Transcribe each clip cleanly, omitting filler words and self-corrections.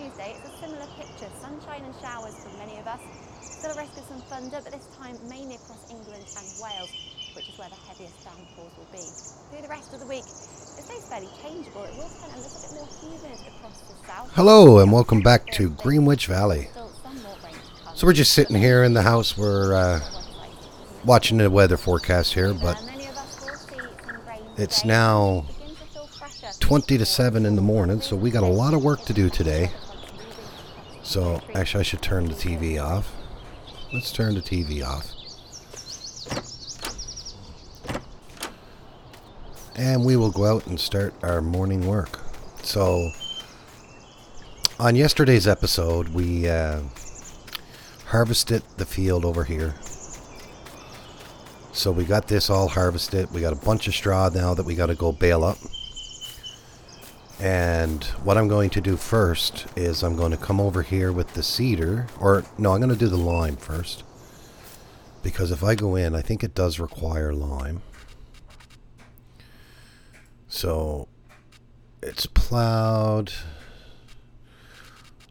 Tuesday, it's a similar picture. Sunshine and showers for many of us. Still a risk of some thunder, but this time mainly across England and Wales, which is where the heaviest downpours will be. Through the rest of the week, it stays fairly changeable. It will turn a little bit more humid across the south. Hello and welcome back to Greenwich Valley. So we're just sitting here in the house. We're watching the weather forecast here, but it's now 20 to 7 in the morning, so we got a lot of work to do today. So actually I should turn the TV off. Let's turn the TV off. And we will go out and start our morning work. So on yesterday's episode, we harvested the field over here. So we got this all harvested. We got a bunch of straw now that we got to go bale up. And what I'm going to do first is I'm going to come over here with the cedar. Or, no, I'm going to do the lime first. Because if I go in, I think it does require lime. So, it's plowed.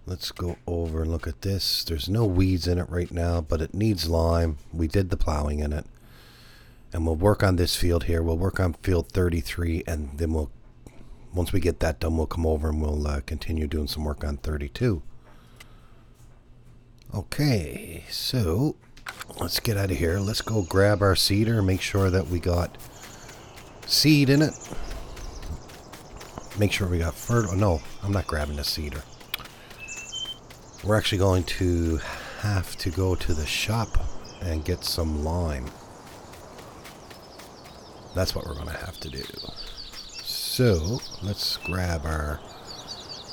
Let's go over and look at this. There's no weeds in it right now, but it needs lime. We did the plowing in it. And we'll work on this field here. We'll work on field 33, and then once we get that done, we'll come over and we'll continue doing some work on 32. Okay, so let's get out of here. Let's go grab our cedar and make sure that we got seed in it. Make sure we got fertile. No, I'm not grabbing the cedar. We're actually going to have to go to the shop and get some lime. That's what we're going to have to do. So, let's grab our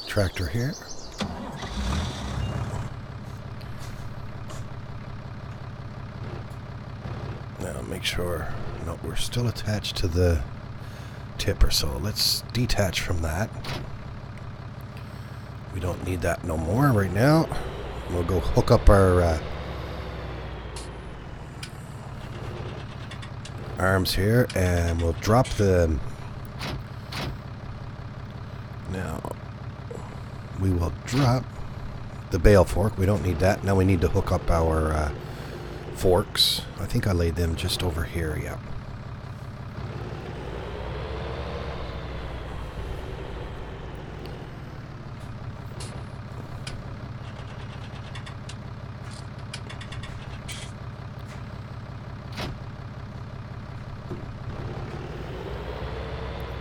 tractor here. Now make sure, no, we're still attached to the tipper, so let's detach from that. We don't need that no more right now. We'll go hook up our arms here, and we'll drop the... Now, we will drop the bale fork. We don't need that. Now we need to hook up our forks. I think I laid them just over here, yeah.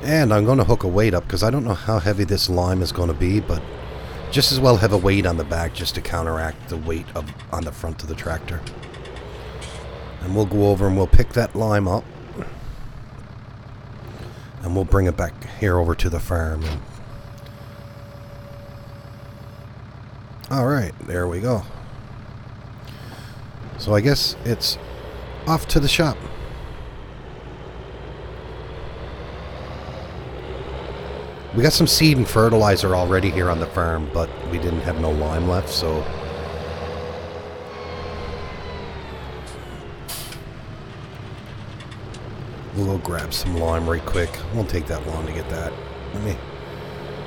And I'm going to hook a weight up because I don't know how heavy this lime is going to be, but just as well have a weight on the back just to counteract the weight on the front of the tractor. And we'll go over and we'll pick that lime up. And we'll bring it back here over to the farm. Alright, there we go. So I guess it's off to the shop. We got some seed and fertilizer already here on the farm, but we didn't have no lime left, so... We'll go grab some lime right quick. Won't take that long to get that. Let me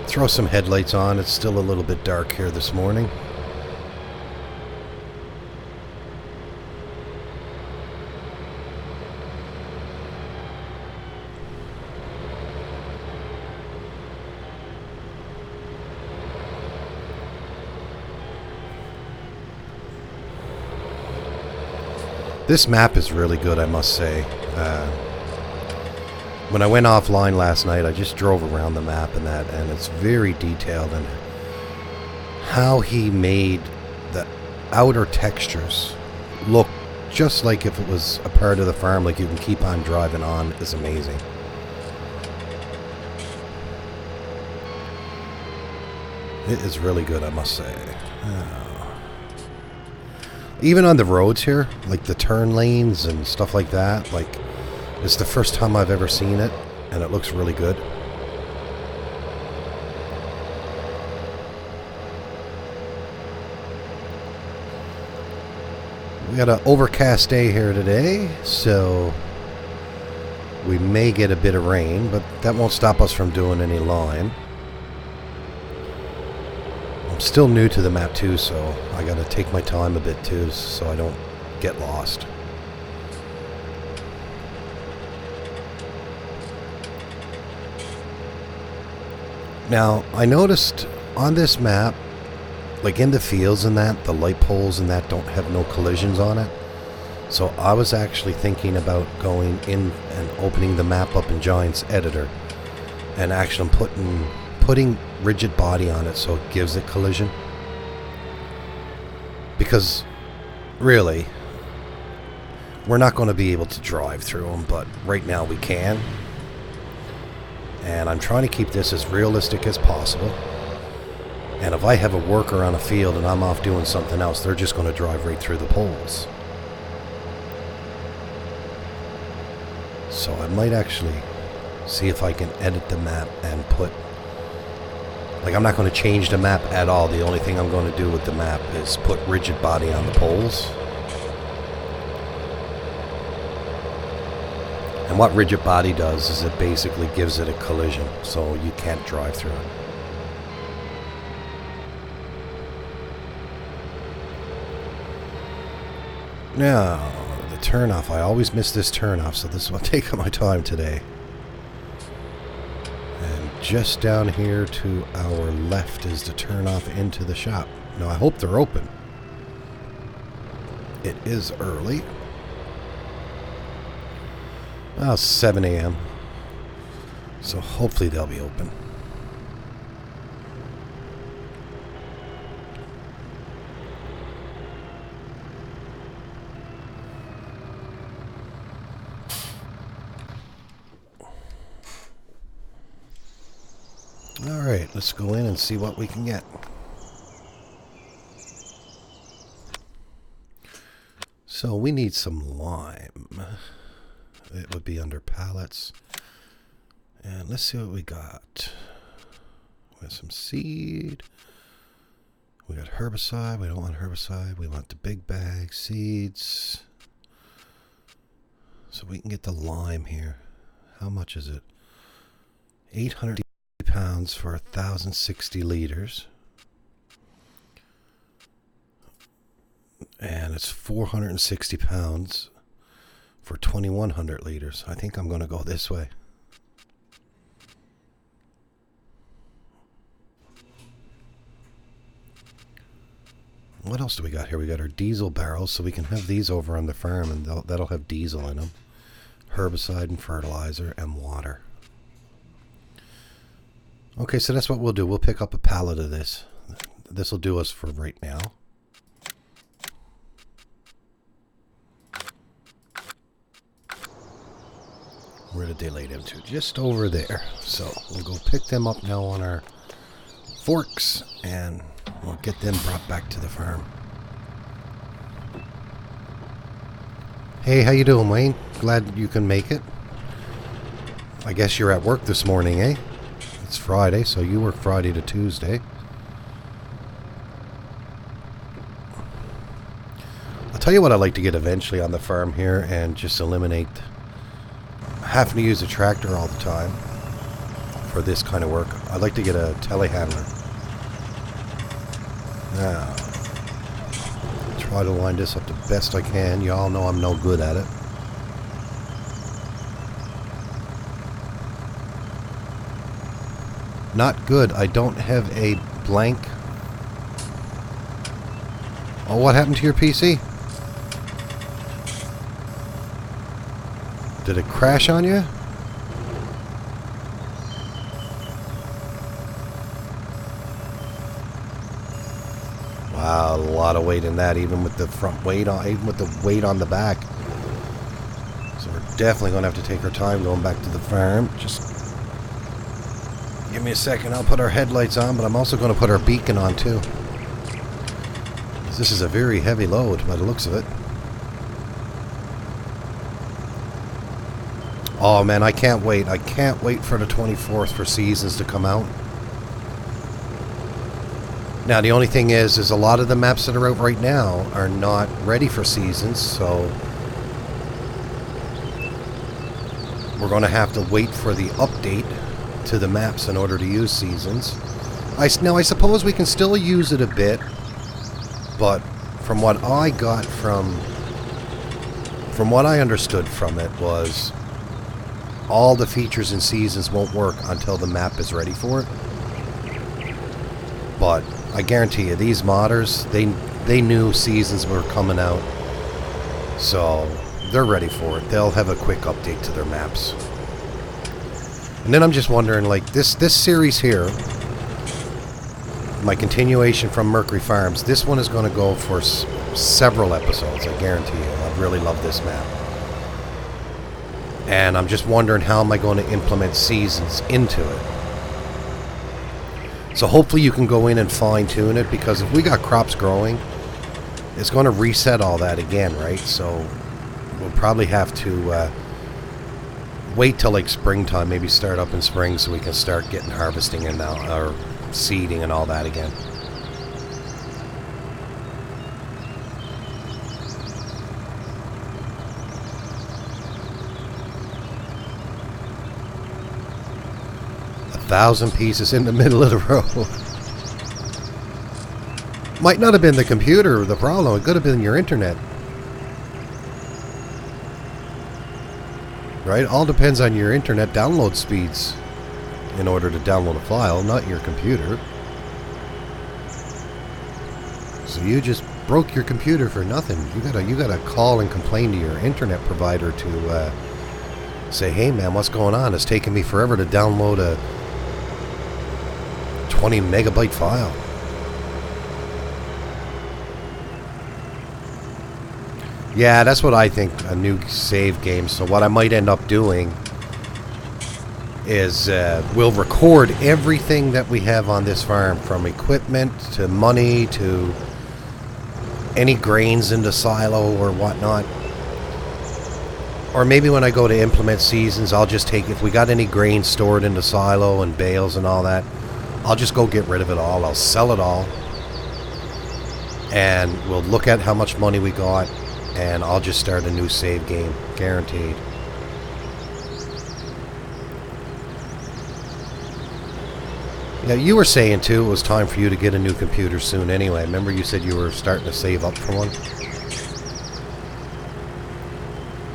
throw some headlights on. It's still a little bit dark here this morning. This map is really good, I must say. When I went offline last night, I just drove around the map and it's very detailed, and how he made the outer textures look just like if it was a part of the farm, like you can keep on driving on, is amazing. It is really good, I must say. Even on the roads here, like the turn lanes and stuff like that, like, it's the first time I've ever seen it, and it looks really good. We got an overcast day here today, so we may get a bit of rain, but that won't stop us from doing any lime. I'm still new to the map too, so I gotta take my time a bit too, so I don't get lost. Now, I noticed on this map, like in the fields and that, the light poles and that don't have no collisions on it. So I was actually thinking about going in and opening the map up in Giant's Editor and actually putting rigid body on it so it gives it collision. Because really, we're not going to be able to drive through them, but right now we can. And I'm trying to keep this as realistic as possible. And if I have a worker on a field and I'm off doing something else, they're just going to drive right through the poles. So I might actually see if I can edit the map and put... Like, I'm not going to change the map at all. The only thing I'm going to do with the map is put rigid body on the poles. And what rigid body does is it basically gives it a collision, so you can't drive through it. Now, the turnoff. I always miss this turnoff, so this will take my time today. And just down here to our left is the turnoff into the shop. Now, I hope they're open. It is early. Well, 7 a.m. So hopefully they'll be open. Alright, let's go in and see what we can get. So we need some lime. It would be under pallets. And let's see what we got. We have some seed. We got herbicide. We don't want herbicide. We want the big bag seeds. So we can get the lime here. How much is it? 800 pounds for 1,060 liters. And it's 460 pounds for 2,100 liters. I think I'm going to go this way. What else do we got here? We got our diesel barrels, so we can have these over on the farm, and that'll have diesel in them. Herbicide and fertilizer and water. Okay, so that's what we'll do. We'll pick up a pallet of this. This will do us for right now. Where did they lay them to? Just over there. So we'll go pick them up now on our forks, and we'll get them brought back to the farm. Hey, how you doing, Wayne? Glad you can make it. I guess you're at work this morning, eh? It's Friday, so you work Friday to Tuesday. I'll tell you what I'd like to get eventually on the farm here, and just eliminate having to use a tractor all the time for this kind of work. I'd like to get a telehandler. Now, try to line this up the best I can. You all know I'm no good at it. Not good. I don't have a blank. Oh, what happened to your PC? Did it crash on you? Wow, a lot of weight in that, even with the front weight on, even with the weight on the back. So we're definitely going to have to take our time going back to the farm. Just give me a second. I'll put our headlights on, but I'm also going to put our beacon on too. This is a very heavy load by the looks of it. Oh man, I can't wait. I can't wait for the 24th for seasons to come out. Now the only thing is a lot of the maps that are out right now are not ready for seasons, so we're going to have to wait for the update to the maps in order to use seasons. Now I suppose we can still use it a bit, but from what I got from what I understood from it was all the features and seasons won't work until the map is ready for it. But I guarantee you, these modders, they knew seasons were coming out, so they're ready for it. They'll have a quick update to their maps. And then I'm just wondering, like, this series here, my continuation from Mercury Farms, this one is going to go for several episodes, I guarantee you. I really love this map. And I'm just wondering, how am I going to implement seasons into it? So hopefully you can go in and fine-tune it, because if we got crops growing, it's going to reset all that again, right? So we'll probably have to wait till like springtime, maybe start up in spring, so we can start getting harvesting and or seeding and all that again. A 1,000 pieces in the middle of the road. Might not have been the computer the problem, it could have been your internet. Right? All depends on your internet download speeds in order to download a file, not your computer. So you just broke your computer for nothing. You gotta call and complain to your internet provider to say, hey man, what's going on? It's taking me forever to download a 20 megabyte file. Yeah, that's what I think, a new save game. So what I might end up doing is we'll record everything that we have on this farm, from equipment to money to any grains in the silo or whatnot. Or maybe when I go to implement seasons, I'll just take, if we got any grain stored in the silo and bales and all that, I'll just go get rid of it all. I'll sell it all. And we'll look at how much money we got, and I'll just start a new save game, guaranteed. Yeah, you were saying too it was time for you to get a new computer soon anyway. Remember you said you were starting to save up for one?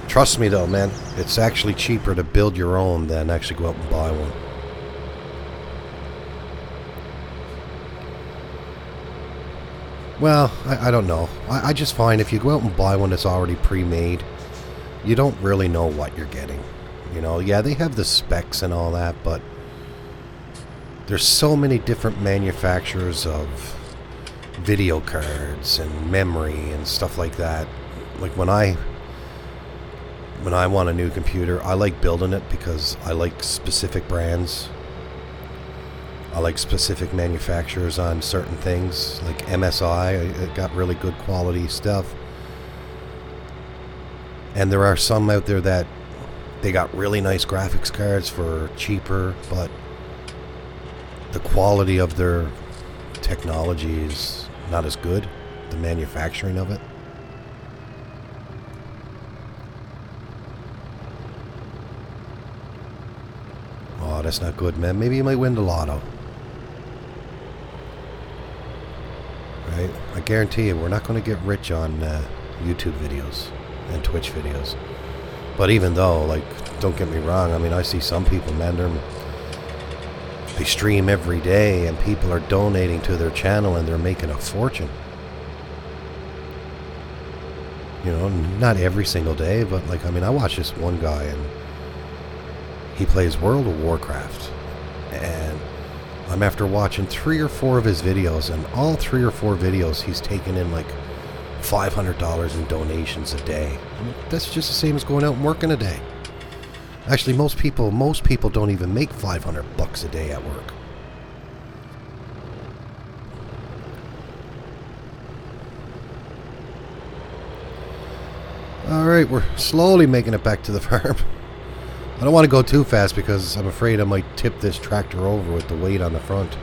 Trust me though, man, it's actually cheaper to build your own than actually go out and buy one. Well, I don't know. I just find if you go out and buy one that's already pre-made, you don't really know what you're getting. You know, yeah, they have the specs and all that, but there's so many different manufacturers of video cards and memory and stuff like that. Like when I want a new computer, I like building it because I like specific brands. I like specific manufacturers on certain things, like MSI. It got really good quality stuff. And there are some out there that they got really nice graphics cards for cheaper, but the quality of their technology is not as good, the manufacturing of it. Oh, that's not good, man. Maybe you might win the lotto. Right? I guarantee you, we're not going to get rich on YouTube videos and Twitch videos. But even though, like, don't get me wrong, I mean, I see some people, man, they stream every day and people are donating to their channel and they're making a fortune. You know, not every single day, but like, I mean, I watch this one guy and he plays World of Warcraft. And I'm after watching 3 or 4 of his videos, and all 3 or 4 videos he's taken in like $500 in donations a day. I mean, that's just the same as going out and working a day. Actually, most people don't even make $500 a day at work. Alright, we're slowly making it back to the farm. I don't want to go too fast because I'm afraid I might tip this tractor over with the weight on the front.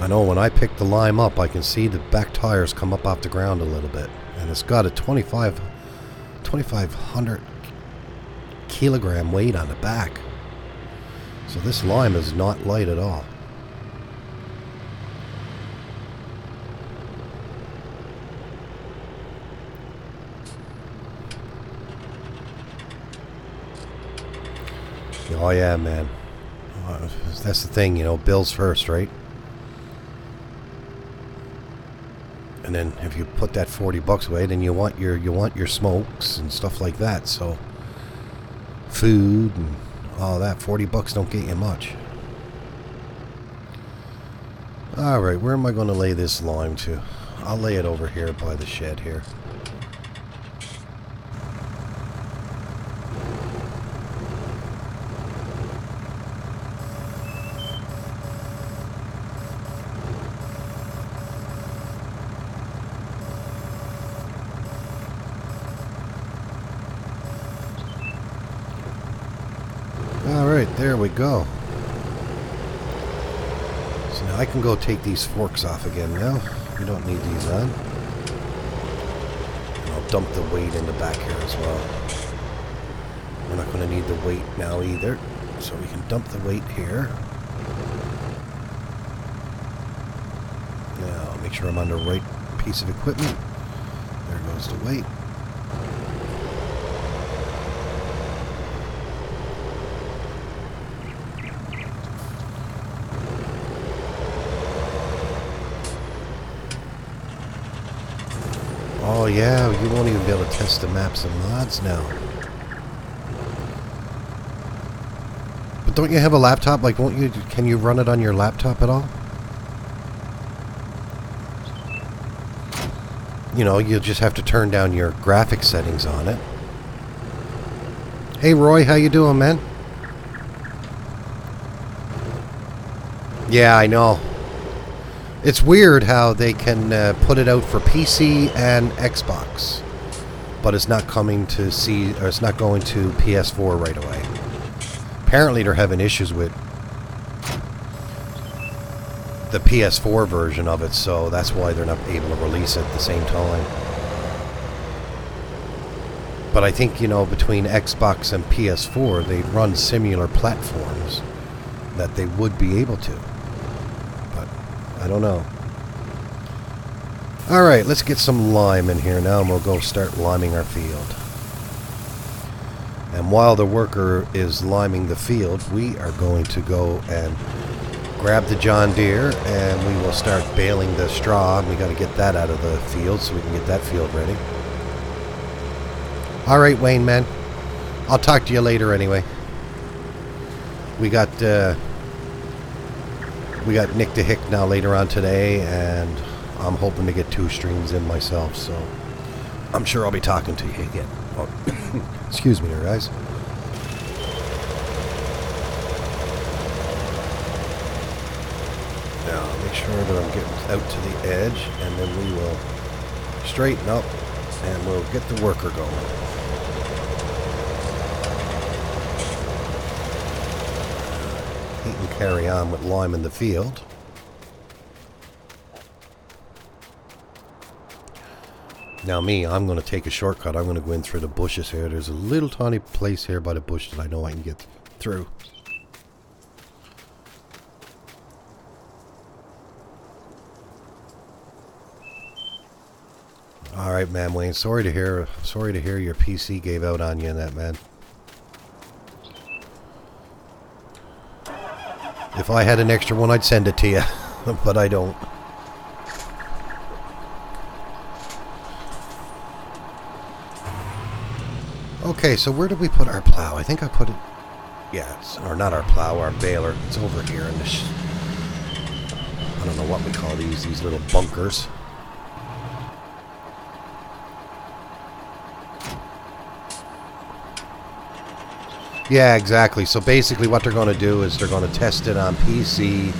I know when I pick the lime up, I can see the back tires come up off the ground a little bit. And it's got a 2,500 kilogram weight on the back. So this lime is not light at all. Oh yeah, man. That's the thing, you know, bills first, right? And then if you put that $40 away, then you want your smokes and stuff like that. So food and all that, $40 don't get you much. All right, where am I going to lay this lime to? I'll lay it over here by the shed here. Alright, there we go. So now I can go take these forks off again now. We don't need these on. And I'll dump the weight in the back here as well. We're not going to need the weight now either. So we can dump the weight here. Now, make sure I'm on the right piece of equipment. There goes the weight. Oh yeah, you won't even be able to test the maps and mods now. But don't you have a laptop? Like, won't you? Can you run it on your laptop at all? You know, you'll just have to turn down your graphics settings on it. Hey Roy, how you doing, man? Yeah, I know. It's weird how they can put it out for PC and Xbox, but it's not coming to or it's not going to PS4 right away. Apparently, they're having issues with the PS4 version of it, so that's why they're not able to release it at the same time. But I think, you know, between Xbox and PS4, they run similar platforms that they would be able to. I don't know. Alright, let's get some lime in here now and we'll go start liming our field. And while the worker is liming the field, we are going to go and grab the John Deere and we will start baling the straw. We got to get that out of the field so we can get that field ready. Alright, Wayne, man. I'll talk to you later anyway. We got Nick to Hick now later on today, and I'm hoping to get 2 streams in myself, so I'm sure I'll be talking to you again. Oh, excuse me there, guys. Now, make sure that I'm getting out to the edge, and then we will straighten up, and we'll get the worker going. He can carry on with lime in the field. Now I'm going to take a shortcut. I'm going to go in through the bushes here. There's a little tiny place here by the bush that I know I can get through. Alright, man, Wayne. Sorry to hear your PC gave out on you in that, man. If I had an extra one, I'd send it to you, but I don't. Okay, so where did we put our plow? I think I put it... Yeah, or not our plow, our baler. It's over here in this... I don't know what we call these little bunkers. Yeah, exactly. So basically what they're going to do is they're going to test it on PC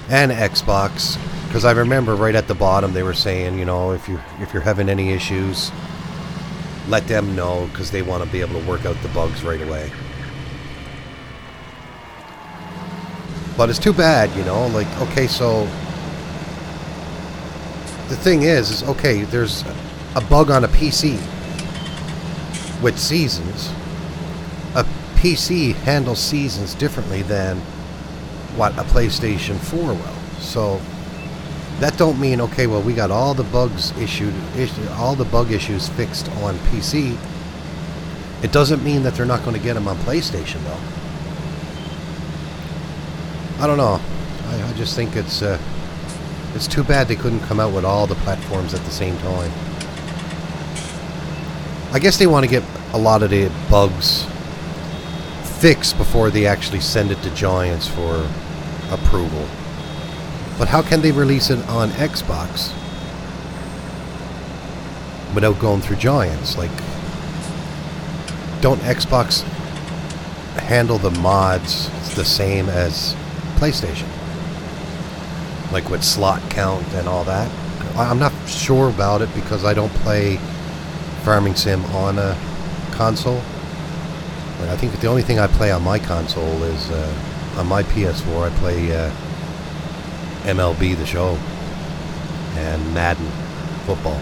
and Xbox. Because I remember right at the bottom they were saying, you know, if you're having any issues, let them know because they want to be able to work out the bugs right away. But it's too bad, you know, like, okay, so the thing is okay, there's a bug on a PC with Seasons. A PC handles seasons differently than what a PlayStation 4 will. So that don't mean, okay, well, we got all the bugs all the bug issues fixed on PC. It doesn't mean that they're not going to get them on PlayStation, though. I don't know. I just think it's too bad they couldn't come out with all the platforms at the same time. I guess they want to get a lot of the bugs fixed before they actually send it to Giants for approval. But how can they release it on Xbox without going through Giants? Like, don't Xbox handle the mods the same as PlayStation? Like with slot count and all that? I'm not sure about it because I don't play Farming Sim on a console. I think the only thing I play on my console is on my PS4 I play MLB The Show and Madden Football.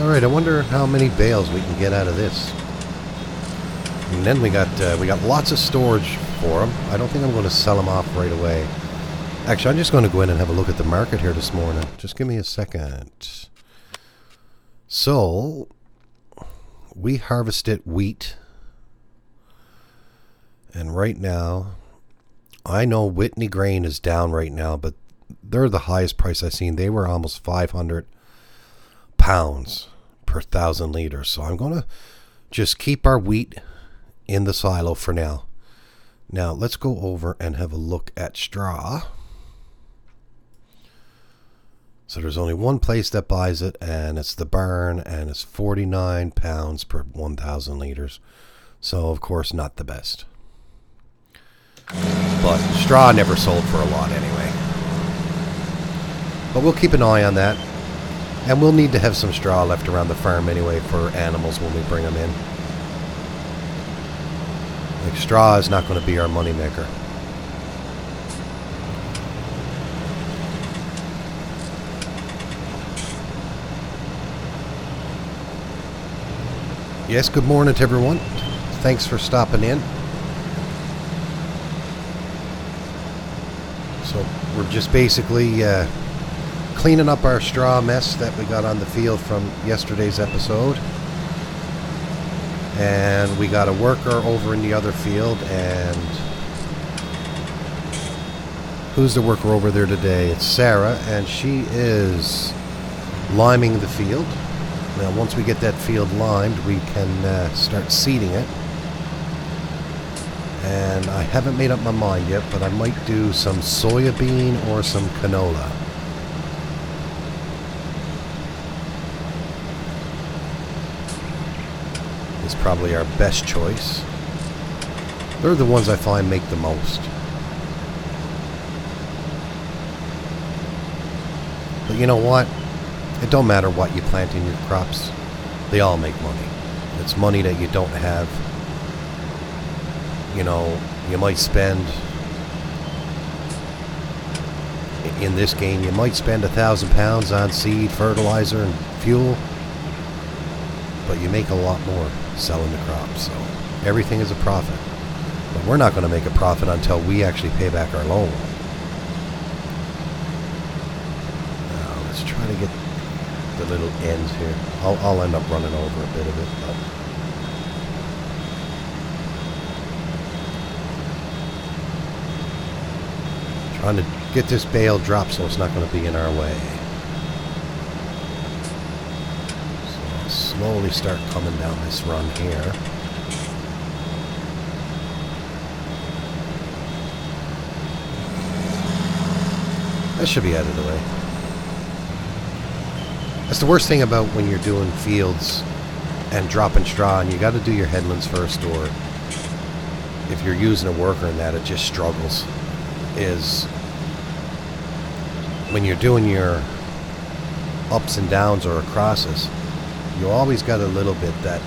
Alright, I wonder how many bales we can get out of this. And then we got lots of storage for them. I don't think I'm going to sell them off right away. Actually, I'm just going to go in and have a look at the market here this morning. Just give me a second. So, we harvested wheat. And right now, I know Whitney grain is down right now, but they're the highest price I've seen. They were almost 500 pounds per 1,000 liters. So I'm going to just keep our wheat in the silo for now. Now, let's go over and have a look at straw. So there's only one place that buys it, and it's the barn, and it's 49 pounds per 1,000 liters. So, of course, not the best. But straw never sold for a lot anyway. But we'll keep an eye on that. And we'll need to have some straw left around the farm anyway for animals when we bring them in. Like, straw is not going to be our moneymaker. Yes, good morning to everyone. Thanks for stopping in. So we're just basically cleaning up our straw mess that we got on the field from yesterday's episode. And we got a worker over in the other field, and who's the worker over there today? It's Sarah, and she is liming the field. Now, once we get that field limed, we can start seeding it. And I haven't made up my mind yet, but I might do some soybean or some canola. It's probably our best choice. They're the ones I find make the most. But you know what? It don't matter what you plant in your crops. They all make money. It's money that you don't have. You know, you might spend, in this game, you might spend £1,000 on seed, fertilizer, and fuel. But you make a lot more selling the crops. So everything is a profit. But we're not going to make a profit until we actually pay back our loan. Now, let's try to get the little ends here. I'll end up running over a bit of it, but trying to get this bale dropped so it's not going to be in our way. So I'll slowly start coming down this run here. That should be out of the way. That's the worst thing about when you're doing fields and dropping straw, and you got to do your headlands first, or if you're using a worker in that, it just struggles, is when you're doing your ups and downs or crosses, you always got a little bit that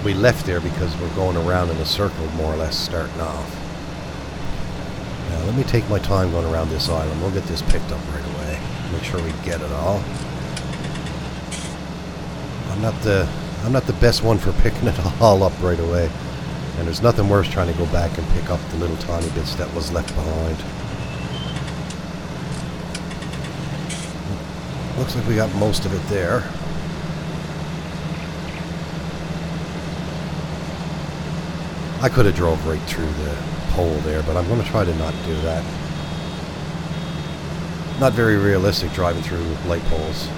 we left there because we're going around in a circle more or less starting off. Now Let me take my time going around this island. We'll get this picked up right away. Make sure we get it all. I'm not the best one for picking it all up right away. And there's nothing worse trying to go back and pick up the little tiny bits that was left behind. Looks like we got most of it there. I could have drove right through the pole there, but I'm going to try to not do that. Not very realistic driving through light poles.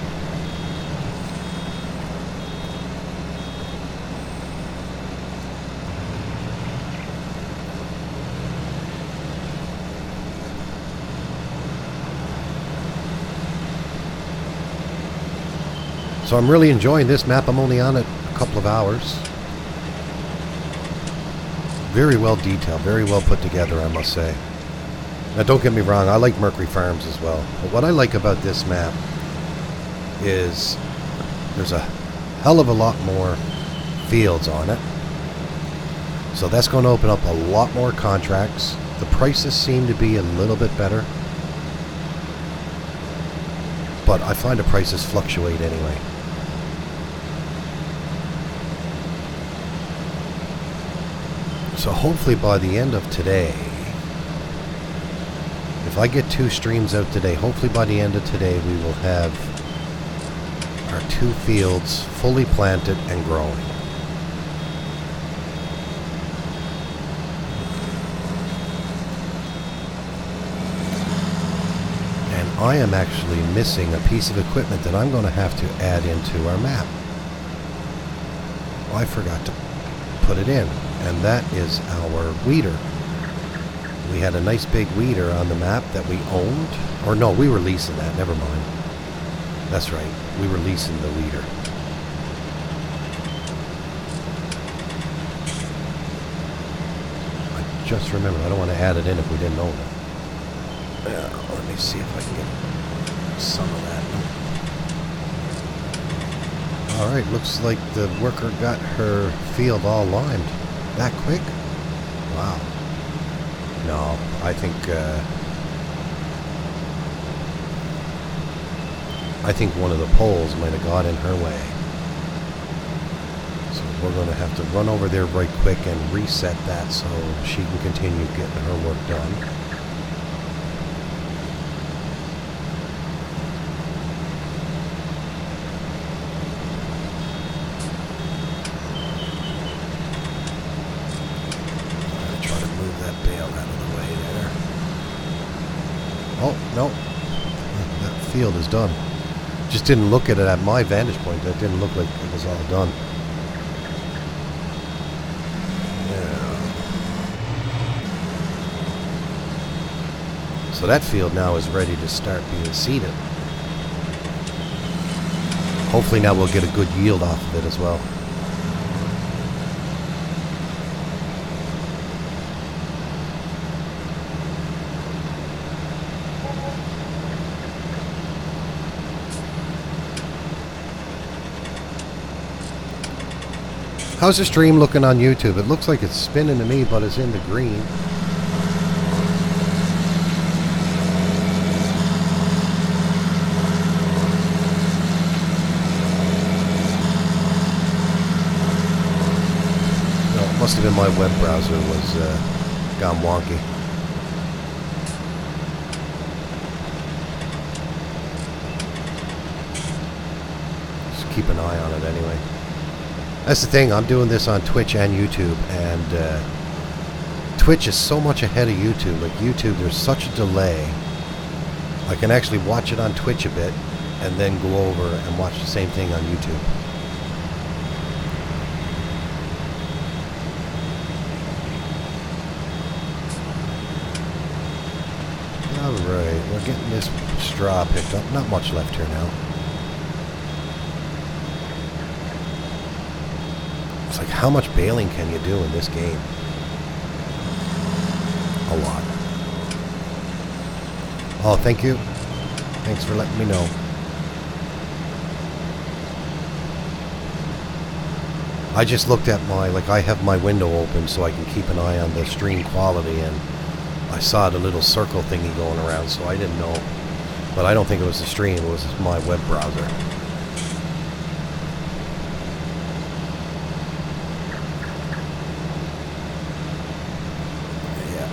So I'm really enjoying this map. I'm only on it a couple of hours. Very well detailed, very well put together, I must say. Now don't get me wrong, I like Mercury Farms as well. But what I like about this map is there's a hell of a lot more fields on it. So that's going to open up a lot more contracts. The prices seem to be a little bit better. But I find the prices fluctuate anyway. So hopefully by the end of today, if I get 2 streams out today, hopefully by the end of today we will have our 2 fields fully planted and growing. And I am actually missing a piece of equipment that I'm going to have to add into our map. I forgot to put it in. And that is our weeder. We had a nice big weeder on the map that we owned. Or no, we were leasing that. Never mind. That's right. We were leasing the weeder. I just remembered. I don't want to add it in if we didn't own it. Let me see if I can get some of that. Alright, looks like the worker got her field all limed. That quick? Wow. No, I think one of the poles might have got in her way. So we're going to have to run over there right quick and reset that so she can continue getting her work done. Oh, no. That field is done. Just didn't look at it at my vantage point. That didn't look like it was all done. Yeah. So that field now is ready to start being seeded. Hopefully now we'll get a good yield off of it as well. How's the stream looking on YouTube? It looks like it's spinning to me, but it's in the green. No, it must have been my web browser was gone wonky. Just keep an eye on it anyway. That's the thing, I'm doing this on Twitch and YouTube, and Twitch is so much ahead of YouTube. Like YouTube, there's such a delay. I can actually watch it on Twitch a bit, and then go over and watch the same thing on YouTube. Alright, we're getting this straw picked up. Not much left here now. It's like, how much baling can you do in this game? A lot. Oh, thank you. Thanks for letting me know. I just looked at my, like, I have my window open so I can keep an eye on the stream quality, and I saw the little circle thingy going around, so I didn't know. But I don't think it was the stream, it was my web browser. Yeah.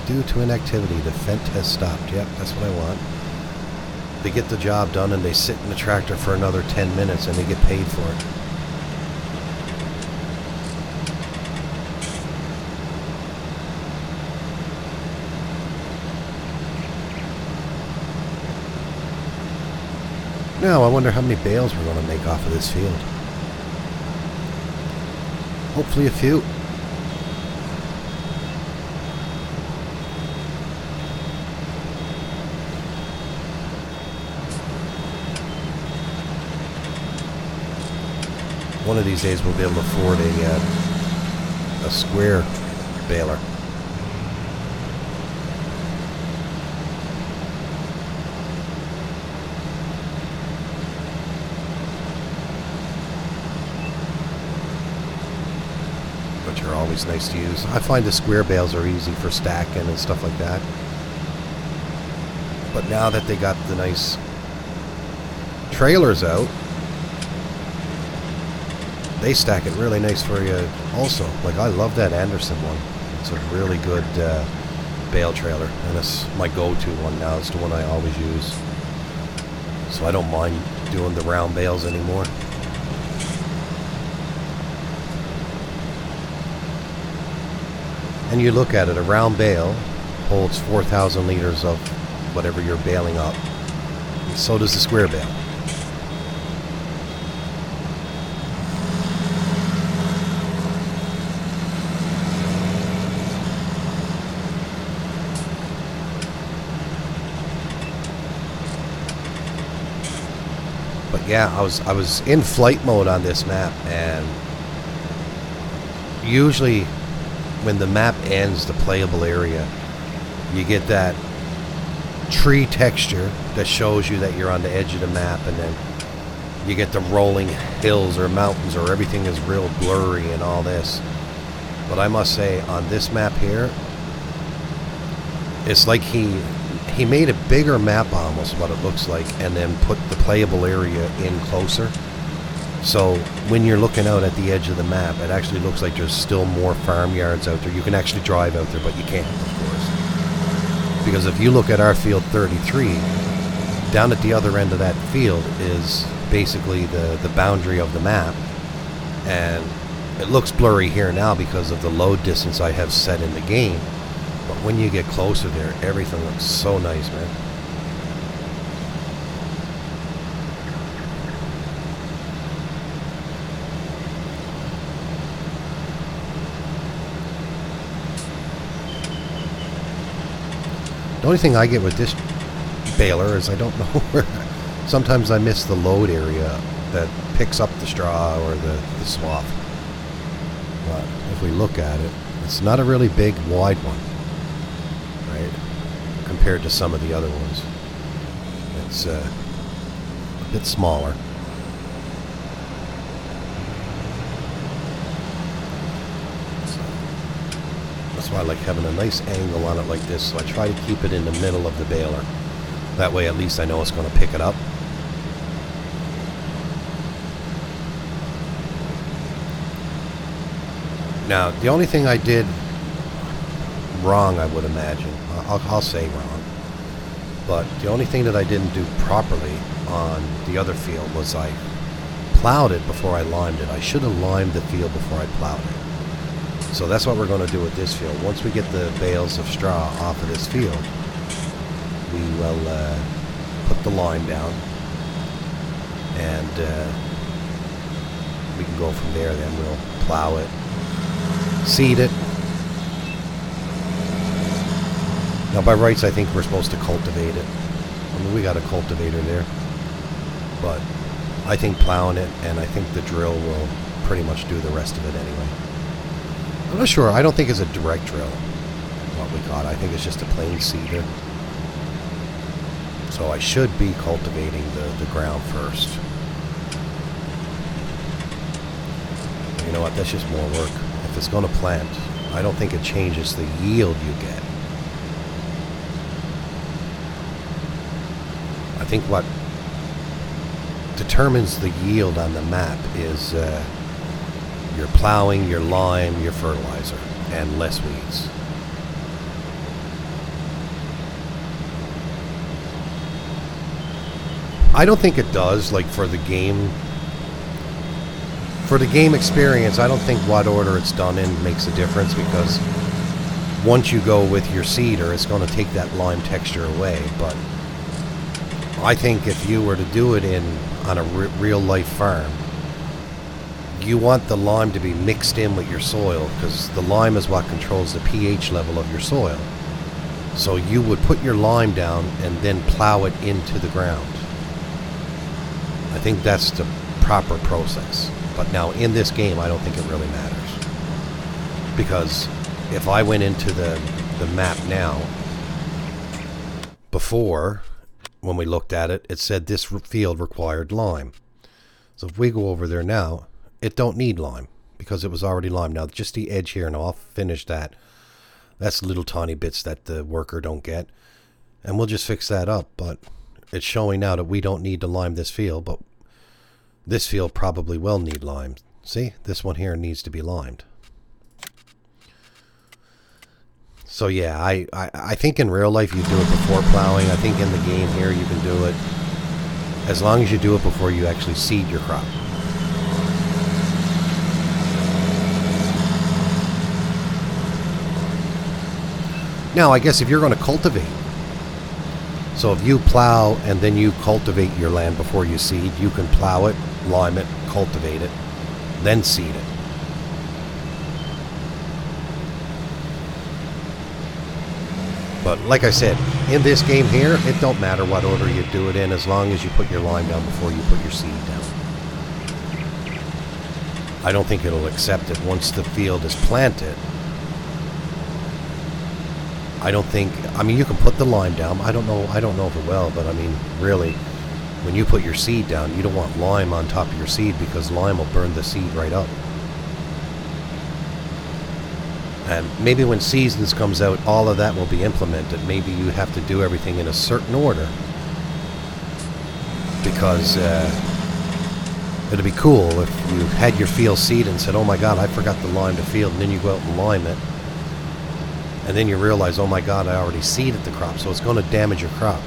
Due to inactivity, the vent has stopped. Yep, that's what I want. They get the job done and they sit in the tractor for another 10 minutes and they get paid for it. Now, I wonder how many bales we're going to make off of this field. Hopefully a few. One of these days we'll be able to afford a square baler. Which are always nice to use. I find the square bales are easy for stacking and stuff like that. But now that they got the nice trailers out, they stack it really nice for you also. Like, I love that Anderson one. It's a really good bale trailer, and it's my go-to one now. It's the one I always use. So I don't mind doing the round bales anymore. And you look at it, a round bale holds 4,000 liters of whatever you're baling up. And so does the square bale. But yeah, I was in flight mode on this map, and usually when the map ends the playable area, you get that tree texture that shows you that you're on the edge of the map, and then you get the rolling hills or mountains, or everything is real blurry and all this. But I must say, on this map here, it's like he made a bigger map, almost what it looks like, and then put the playable area in closer. So when you're looking out at the edge of the map, it actually looks like there's still more farmyards out there. You can actually drive out there, but you can't, of course. Because if you look at our field 33, down at the other end of that field is basically the boundary of the map. And it looks blurry here now because of the load distance I have set in the game. But when you get closer there, everything looks so nice, man. The only thing I get with this baler is I don't know where. Sometimes I miss the load area that picks up the straw or the swath. But if we look at it, it's not a really big, wide one, right? Compared to some of the other ones. It's a bit smaller. That's why I like having a nice angle on it like this, so I try to keep it in the middle of the baler. That way at least I know it's going to pick it up. Now, the only thing I did wrong, I would imagine, I'll say wrong, but the only thing that I didn't do properly on the other field was I plowed it before I limed it. I should have limed the field before I plowed it. So that's what we're going to do with this field. Once we get the bales of straw off of this field, we will put the lime down, and we can go from there. Then we'll plow it, seed it. Now by rights I think we're supposed to cultivate it. I mean, we got a cultivator there, but I think plowing it, and I think the drill will pretty much do the rest of it anyway. I'm not sure. I don't think it's a direct drill, what we got. I think it's just a plain seeder. So I should be cultivating the ground first. You know what? That's just more work. If it's going to plant, I don't think it changes the yield you get. I think what determines the yield on the map is your plowing, your lime, your fertilizer, and less weeds. I don't think it does, like for the game. For the game experience, I don't think what order it's done in makes a difference, because once you go with your seeder, it's going to take that lime texture away. But I think if you were to do it on a real life farm, you want the lime to be mixed in with your soil, because the lime is what controls the pH level of your soil. So you would put your lime down and then plow it into the ground. I think that's the proper process. But now in this game, I don't think it really matters. Because if I went into the map now, before, when we looked at it, it said this field required lime. So if we go over there now, it don't need lime, because it was already lime. Now just the edge here, and I'll finish that. That's little tiny bits that the worker don't get. And we'll just fix that up, but it's showing now that we don't need to lime this field, but this field probably will need lime. See, this one here needs to be limed. So yeah, I think in real life you do it before plowing. I think in the game here you can do it as long as you do it before you actually seed your crop. Now, I guess if you're going to cultivate, so if you plow and then you cultivate your land before you seed, you can plow it, lime it, cultivate it, then seed it. But like I said, in this game here, it don't matter what order you do it in, as long as you put your lime down before you put your seed down. I don't think it'll accept it once the field is planted. I don't think, I mean, you can put the lime down. I don't know if it will, but I mean, really, when you put your seed down, you don't want lime on top of your seed, because lime will burn the seed right up. And maybe when Seasons comes out, all of that will be implemented. Maybe you have to do everything in a certain order, because it'd be cool if you had your field seed and said, oh my god, I forgot to lime the field, and then you go out and lime it. And then you realize, oh my god, I already seeded the crop, so it's going to damage your crop.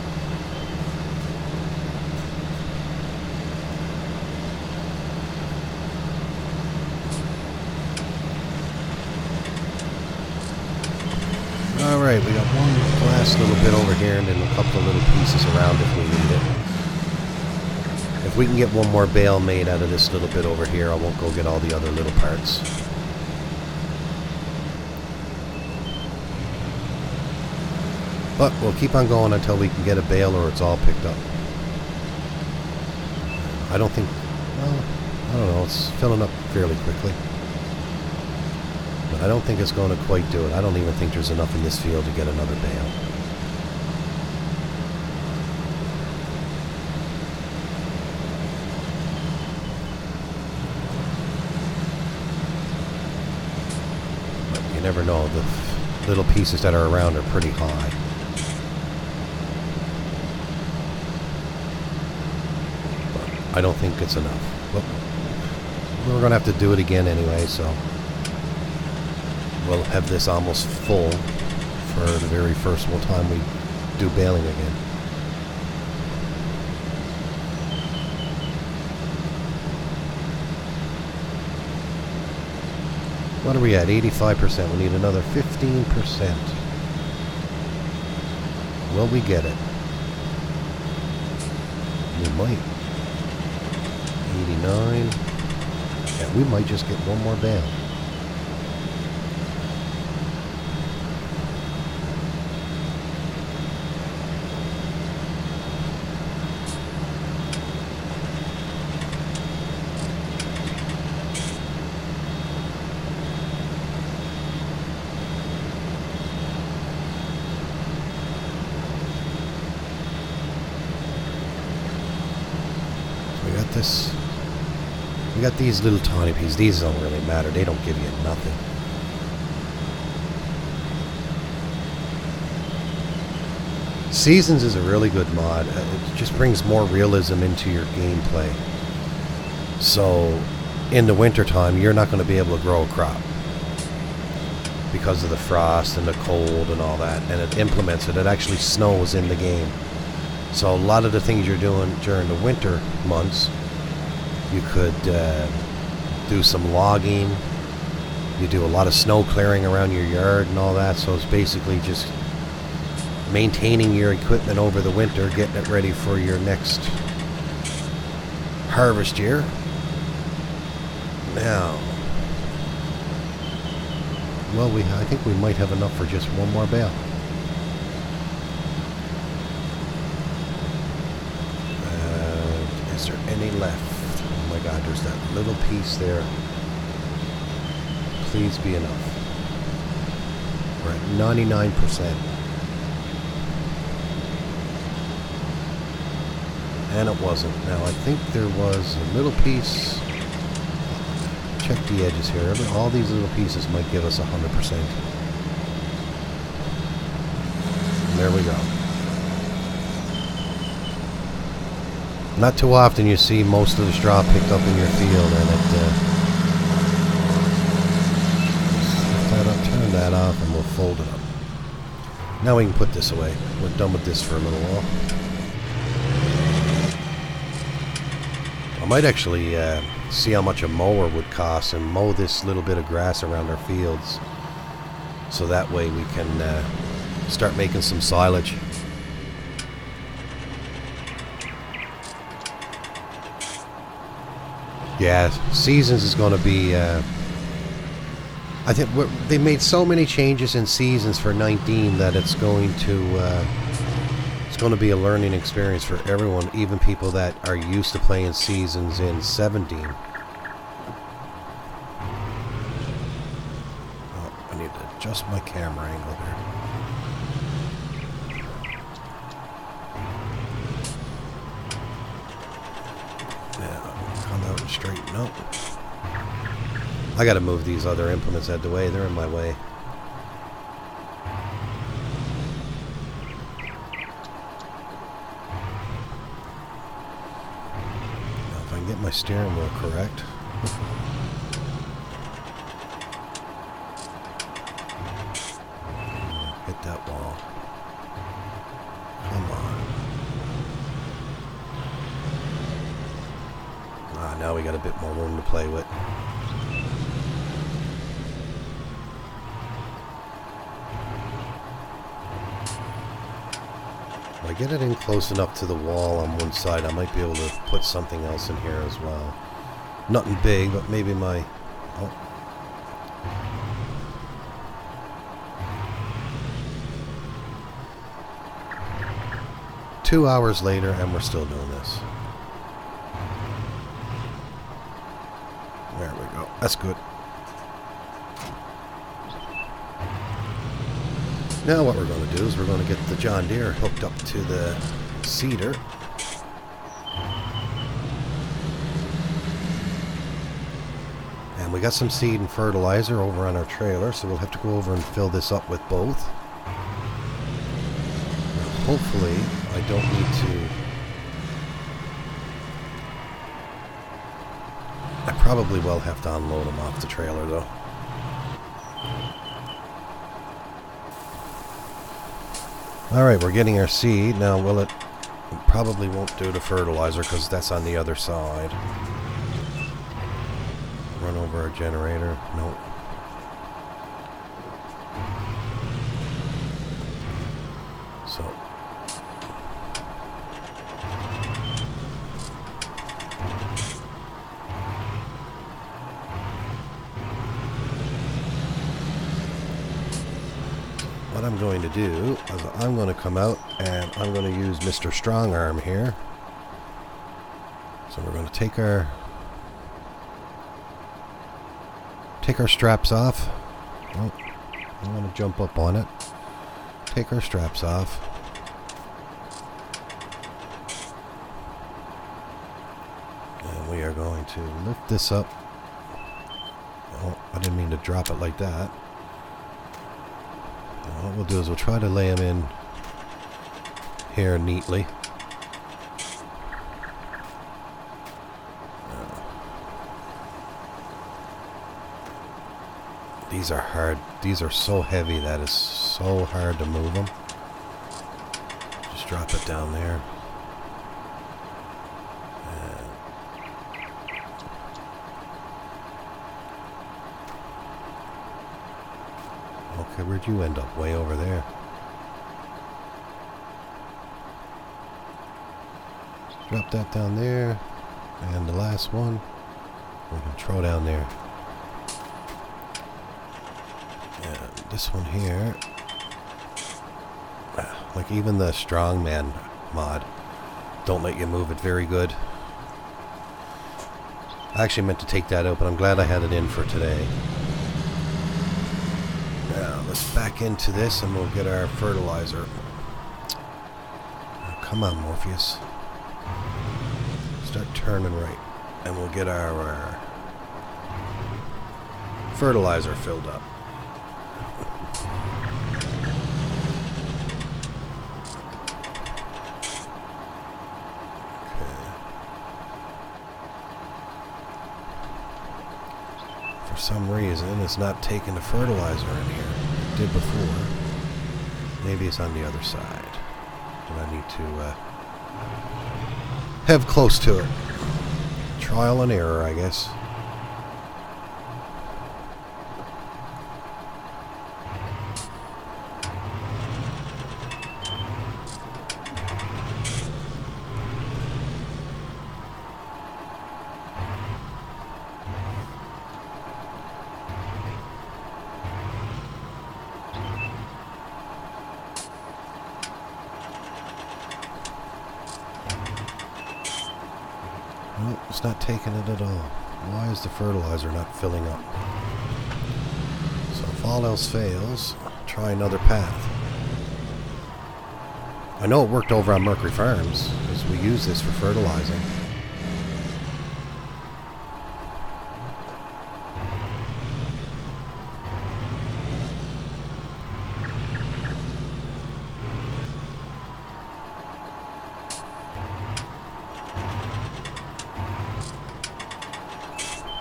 Alright, we got one last little bit over here, and then a couple of little pieces around if we need it. If we can get one more bale made out of this little bit over here, I won't go get all the other little parts. But we'll keep on going until we can get a bale or it's all picked up. I don't think, well, I don't know, it's filling up fairly quickly. But I don't think it's going to quite do it. I don't even think there's enough in this field to get another bale. But you never know, the little pieces that are around are pretty high. I don't think it's enough. But we're going to have to do it again anyway, so we'll have this almost full for the very first time we do baling again. What are we at? 85%. We need another 15%. Will we get it? We might. 89. Yeah, we might just get one more bale. We got these little tiny pieces. These don't really matter. They don't give you nothing. Seasons is a really good mod. It just brings more realism into your gameplay. So, in the wintertime, you're not going to be able to grow a crop because of the frost and the cold and all that. And it implements it. It actually snows in the game. So, a lot of the things you're doing during the winter months, you could do some logging. You do a lot of snow clearing around your yard and all that. So, it's basically just maintaining your equipment over the winter, getting it ready for your next harvest year. Now, well, I think we might have enough for just one more bale. Is there any left? Oh my God, there's that little piece there. Please be enough. We're at 99%. And it wasn't. Now, I think there was a little piece. Check the edges here. All these little pieces might give us 100%. And there we go. Not too often you see most of the straw picked up in your field, and turn that off, and we'll fold it up. Now we can put this away. We're done with this for a little while. I might actually see how much a mower would cost and mow this little bit of grass around our fields, so that way we can start making some silage. Yeah, Seasons is going to be I think they made so many changes in Seasons for 19 that it's going to be a learning experience for everyone, even people that are used to playing Seasons in 17. Oh, I need to adjust my camera angle there. Now, come out and straighten up. I gotta move these other implements out of the way. They're in my way. Get my steering wheel correct. Hit that wall. Come on. Now we got a bit more room to play with. If I get it in close enough to the wall on one side, I might be able to put something else in here as well. Nothing big, but maybe my... Oh. Two hours later, and we're still doing this. There we go. That's good. Now what we're going to do is we're going to get the John Deere hooked up to the seeder. And we got some seed and fertilizer over on our trailer, so we'll have to go over and fill this up with both. Now, hopefully I don't need to... I probably will have to unload them off the trailer though. Alright, we're getting our seed. Now, it probably won't do the fertilizer because that's on the other side. Run over our generator. Nope. So. What I'm going to do is I'm going to come out and I'm going to use Mr. Strong Arm here. So we're going to take our straps off. Oh, I want to jump up on it. Take our straps off. And we are going to lift this up. Oh, I didn't mean to drop it like that. What we'll do is we'll try to lay them in here neatly. These are hard. These are so heavy that it's so hard to move them. Just drop it down there. Okay, where'd you end up? Way over there. Drop that down there. And the last one, we can throw down there. And this one here, like even the strongman mod, don't let you move it very good. I actually meant to take that out, but I'm glad I had it in for today. Now let's back into this and we'll get our fertilizer. Oh, come on, Morpheus. Start turning right and we'll get our fertilizer filled up. For some reason it's not taking the fertilizer in here. It did before. Maybe it's on the other side. And I need to have close to it. Trial and error, I guess. Well, it's not taking it at all. Why is the fertilizer not filling up? So if all else fails, try another path. I know it worked over on Mercury Farms, because we use this for fertilizing.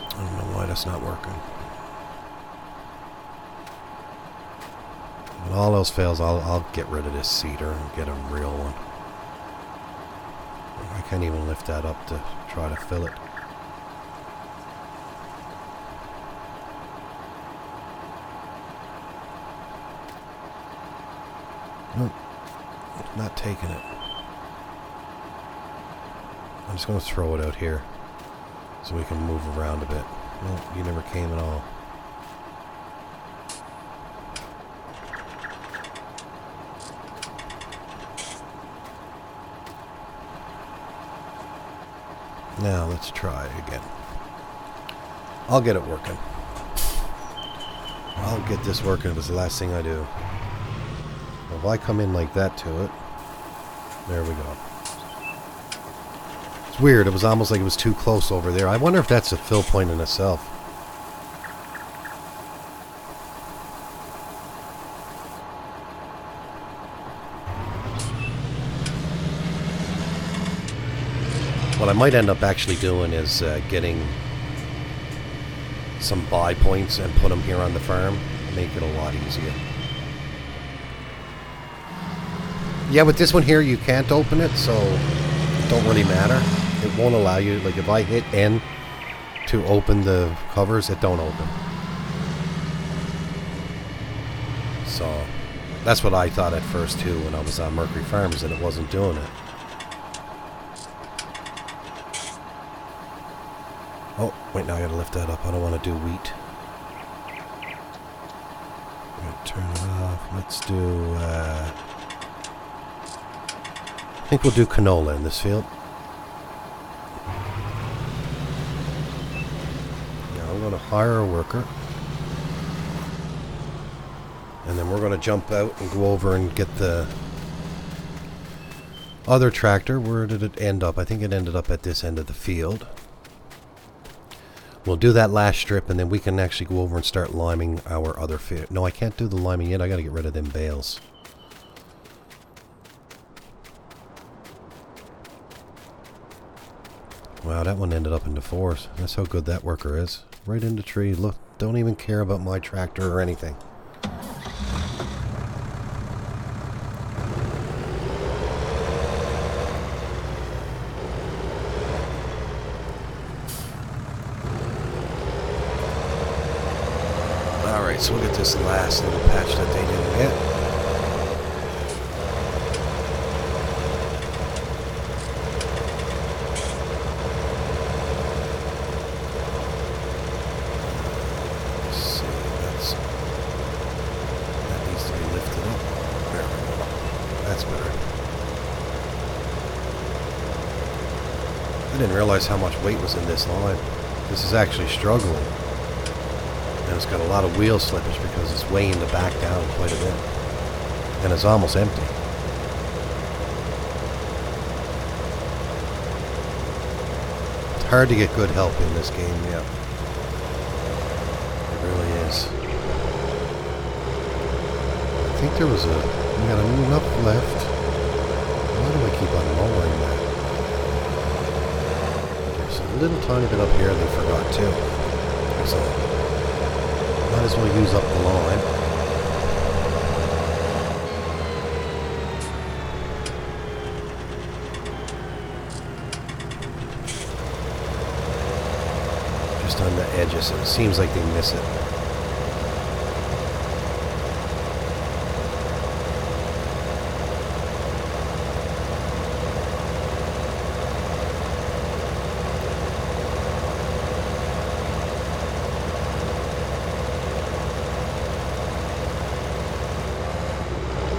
I don't know why that's not working. When all else fails, I'll get rid of this cedar and get a real one. I can't even lift that up to try to fill it. Nope, it's not taking it. I'm just going to throw it out here so we can move around a bit. Nope, you never came at all. Now let's try again. I'll get it working. I'll get this working if it's the last thing I do. If I come in like that to it, there we go. It's weird, it was almost like it was too close over there. I wonder if that's a fill point in itself. What I might end up actually doing is getting some buy points and put them here on the farm. Make it a lot easier. Yeah, with this one here you can't open it, so it don't really matter. It won't allow you, like if I hit N to open the covers, it don't open. So that's what I thought at first too when I was on Mercury Farms, and it wasn't doing it. Oh, wait, now I gotta lift that up. I don't want to do wheat. I'm gonna turn it off. Let's do, I think we'll do canola in this field. Now I'm gonna hire a worker. And then we're gonna jump out and go over and get the other tractor. Where did it end up? I think it ended up at this end of the field. We'll do that last strip, and then we can actually go over and start liming our other field. No, I can't do the liming yet. I got to get rid of them bales. Wow, that one ended up in the forest. That's how good that worker is. Right in the tree. Look, don't even care about my tractor or anything. Alright, so we'll get this last little patch that they didn't get. I didn't realize how much weight was in this line. This is actually struggling. And it's got a lot of wheel slippage because it's weighing the back down quite a bit. And it's almost empty. It's hard to get good help in this game, yeah. It really is. I think there was we got enough left. Why do I keep on lowering that? A little tiny bit up here they forgot too. So might as well use up the line. Just on the edges, it seems like they miss it.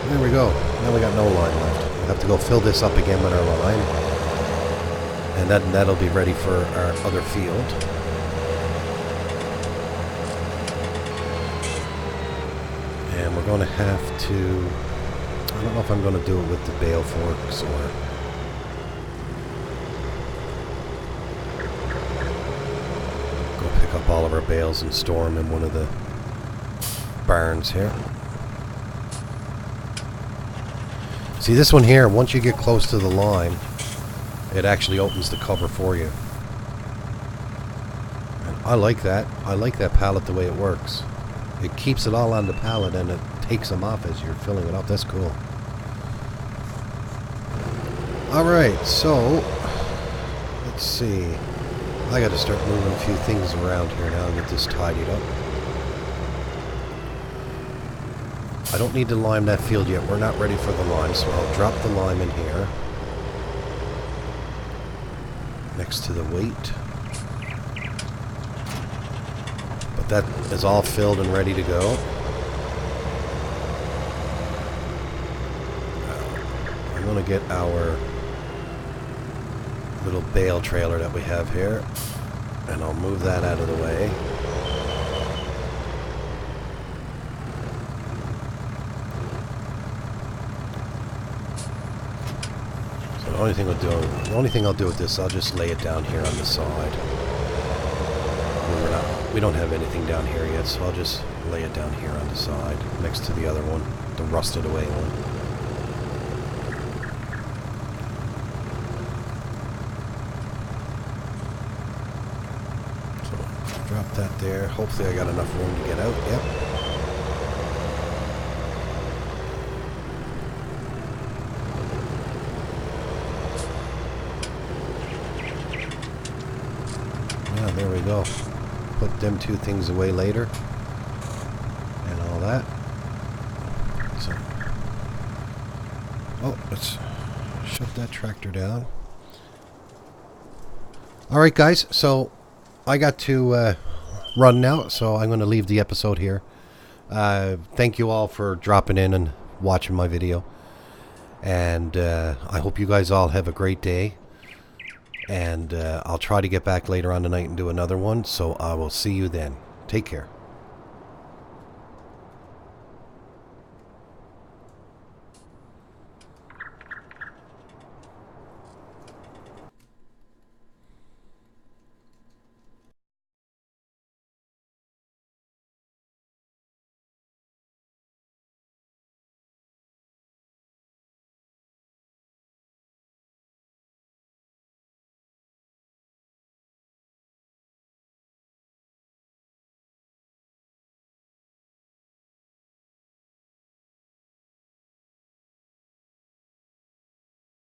There we go. Now we got no line left. We'll have to go fill this up again with our line. And that'll be ready for our other field. And we're going to have to... I don't know if I'm going to do it with the bale forks or... Go pick up all of our bales and store them in one of the barns here. See, this one here, once you get close to the line, it actually opens the cover for you. And I like that. I like that pallet the way it works. It keeps it all on the pallet and it takes them off as you're filling it up. That's cool. Alright, so let's see. I got to start moving a few things around here now and get this tidied up. I don't need to lime that field yet. We're not ready for the lime, so I'll drop the lime in here. Next to the weight. But that is all filled and ready to go. Now, I'm going to get our little bale trailer that we have here. And I'll move that out of the way. The only thing I'll do with this, I'll just lay it down here on the side. We don't have anything down here yet, so I'll just lay it down here on the side, next to the other one, the rusted away one. So, drop that there. Hopefully I got enough room to get out. Yep. There we go. Put them two things away later. And all that. So. Oh, let's shut that tractor down. Alright guys, so I got to run now, so I'm going to leave the episode here. Thank you all for dropping in and watching my video. And I hope you guys all have a great day. And I'll try to get back later on tonight and do another one. So I will see you then. Take care.